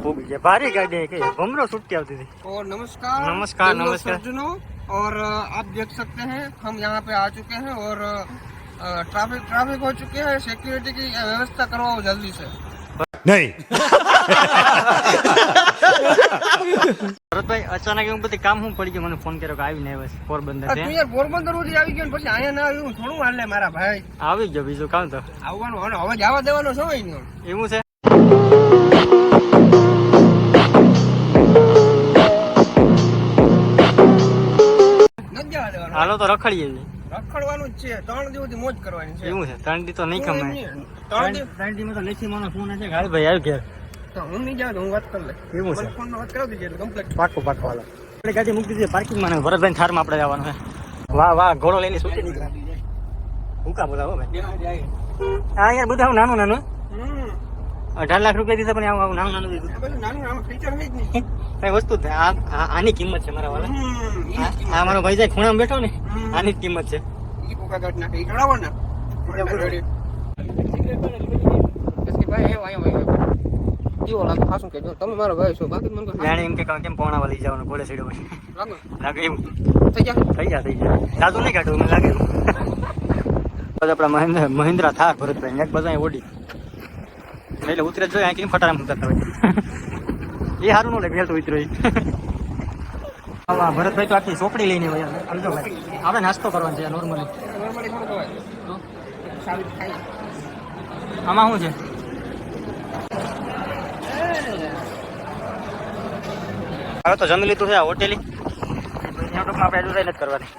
भूख गया भारी गाड़ी है कि भमरो छुट्टी आती थी। और नमस्कार नमस्कार नमस्कार सज्जनों, और आप देख सकते हैं हम यहाँ पे आ चुके हैं और ट्रैफिक हो चुके हैं। सिक्योरिटी की व्यवस्था करवाओ जल्दी से। नहीं ભરતભાઈ અચાનક એવું બધી કામ હું પડી ગયું, મને ફોન કર્યો કે આવીને બસ પોરબંદર છે. તું યાર પોરબંદર સુધી આવી ગયો ને પછી અહીંયા ના આવ્યું થોડું હાલે મારા ભાઈ. આવી ગયો બીજું કામ તો આવવાનું હવે જવા દેવાનો સમય નહીં. એવું છે. નથી જવા દેવાનો. હાલો તો રખડીએ. રખડવાનું જ છે. 3 દિવસથી મોજ કરવાની છે. એવું છે. 3 દી તો નહીં કમાય. 3 દિવસ 3 દી માં તો લેખી માનો ફોન હશે કે ભાઈ આવી ગયા. તો હું નહીં જાઉં તો હું વાત કરી લે. એવું છે. ફોન વાત કરાવી દીધી એટલે કમ્પ્લીટ. પાકો પાકો હાલો. આપણે ગાડી મૂકી દીધી પાર્કિંગ માં. ભરતભાઈ થારમાં આપણે જવાનું છે. વાહ વાહ ઘોડો લઈને સુટી નીકળ્યા. ભૂકા બોલાવો ભાઈ. હા યાર બધા નાનું નાનું 18 લાખ રૂપિયા દીધા પણ આવું નાનું નાનું દીધું. પછી નાનું નાનું ફીચર નહીં જ નહીં. કઈ વસ્તુ આની કિંમત છે મારા વાલા. આ મારો ભાઈ જાય ખૂણામાં બેઠો ને આની જ કિંમત છે. ઈ કોકા કાઢ નાખે ઈ કરાવો ને. કેવો લાગે ખાસું કે તમે મારો ભાઈ છો બાકી મને જાણે એમ કે કેમ પોણાવા લઈ જવાનું ઘોડે સીડો પછી લાગે એવું થઈ ગયા. થઈ જાય સાદું નહીં કાઢવું મને લાગે. આપણા મહિન્દ્રા થાર ભરતભાઈ એક બધા ઓડી એટલે ઉતરે જ જોઈએ. આ કેમ ફટારામ ઉતરતા હોય એ સારું ન લાગે તો ઉતરો. ભરતભાઈ તો આખી ચોપડી લઈને સમજો ભાઈ આપણે નાસ્તો કરવાનો છે નોર્મલી. નોર્મલી કોણ કહેવાય સાબિત ખાઈ. આમાં શું છે હવે તો જમી લીધું છે આ હોટેલી. આપણે એડવર્ટાઈઝ નથી કરવાની.